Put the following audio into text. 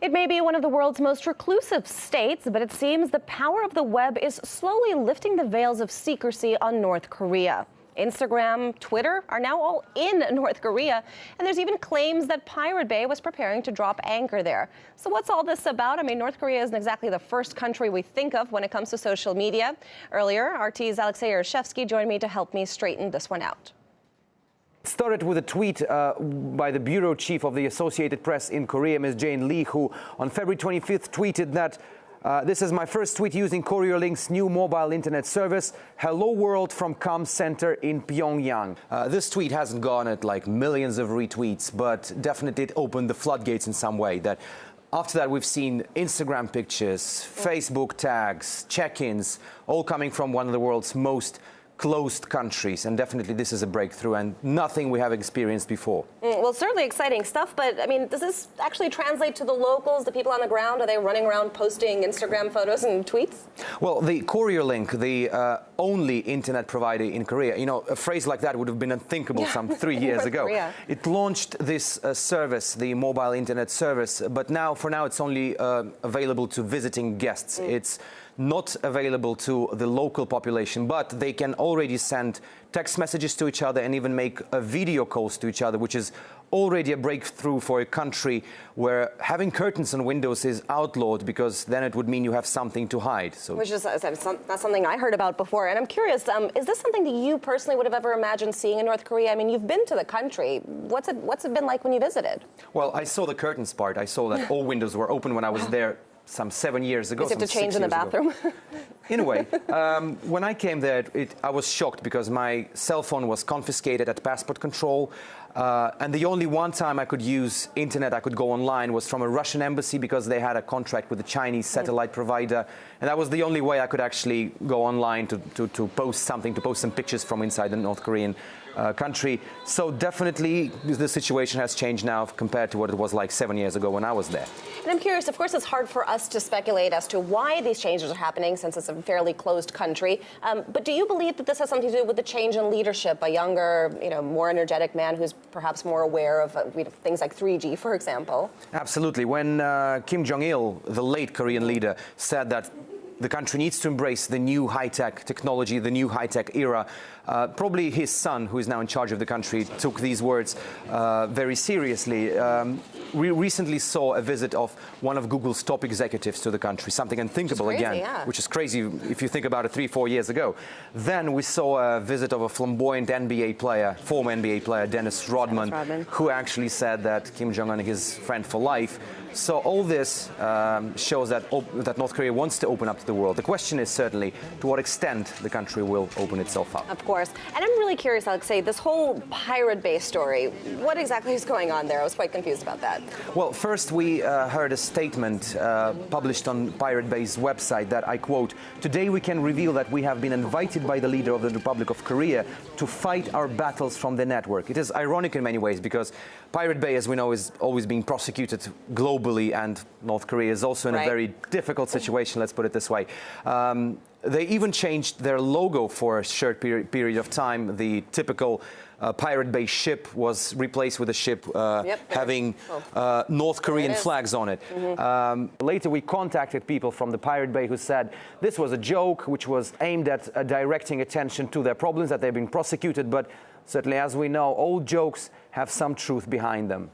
It may be one of the world's most reclusive states, but it seems the power of the web is slowly lifting the veils of secrecy on North Korea. Instagram, Twitter are now all in North Korea, and there's even claims that Pirate Bay was preparing to drop anchor there. So what's all this about? I mean, North Korea isn't exactly the first country we think of when it comes to social media. Earlier, RT's Alexei Yershevsky joined me to help me straighten this one out. It started with a tweet by the bureau chief of the Associated Press in Korea, Ms. Jane Lee, who on February 25th tweeted that this is my first tweet using KoreaLink's new mobile internet service. Hello world from comm center in Pyongyang. This tweet hasn't garnered like millions of retweets, but definitely it opened the floodgates in some way. That after that, we've seen Instagram pictures, Facebook tags, check-ins, all coming from one of the world's most closed countries, and definitely this is a breakthrough and nothing we have experienced before. Well, certainly exciting stuff, but I mean, does this actually translate to the locals, the people on the ground? Are they running around posting Instagram photos and tweets? Well, the KoreaLink, the only internet provider in Korea, you know, a phrase like that would have been unthinkable some 3 years ago. Korea. It launched this service, the mobile internet service, but for now it's only available to visiting guests. It's not available to the local population, but they can already send text messages to each other and even make video calls to each other, which is already a breakthrough for a country where having curtains on windows is outlawed, because then it would mean you have something to hide. So, which is not something I heard about before. And I'm curious, is this something that you personally would have ever imagined seeing in North Korea? I mean, you've been to the country. What's it been like when you visited? Well, I saw the curtains part. I saw that all windows were open when I was there some 7 years ago. You have to change in the bathroom? In a way. When I came there, I was shocked because my cell phone was confiscated at passport control. And the only one time I could use internet, I could go online, was from a Russian embassy, because they had a contract with a Chinese satellite provider. And that was the only way I could actually go online to post something, to post some pictures from inside the North Korean country. So definitely the situation has changed now compared to what it was like 7 years ago when I was there. And I'm curious, of course, it's hard for us to speculate as to why these changes are happening, since it's a fairly closed country. But do you believe that this has something to do with the change in leadership, a younger, more energetic man who's perhaps more aware of things like 3G, for example? Absolutely. When Kim Jong-il, the late Korean leader, said that the country needs to embrace the new high-tech technology, the new high-tech era, probably his son, who is now in charge of the country, took these words very seriously. We recently saw a visit of one of Google's top executives to the country, something unthinkable again, which is crazy if you think about it 3-4 years ago. Then we saw a visit of a flamboyant NBA player, former NBA player, Dennis Rodman, who actually said that Kim Jong-un is his friend for life. So all this shows that North Korea wants to open up to the world. The question is certainly to what extent the country will open itself up. Of course. And I'm really curious, Alexei, this whole Pirate Bay story, what exactly is going on there? I was quite confused about that. Well, first we heard a statement published on Pirate Bay's website that, I quote, "Today we can reveal that we have been invited by the leader of the Republic of Korea to fight our battles from the network." It is ironic in many ways, because Pirate Bay, as we know, is always being prosecuted globally, and North Korea is also in a very difficult situation, let's put it this way. They even changed their logo for a short period of time. The typical Pirate Bay ship was replaced with a ship having North Korean flags on it. Later we contacted people from the Pirate Bay who said this was a joke, which was aimed at directing attention to their problems, that they've been prosecuted, but certainly, as we know, all jokes have some truth behind them.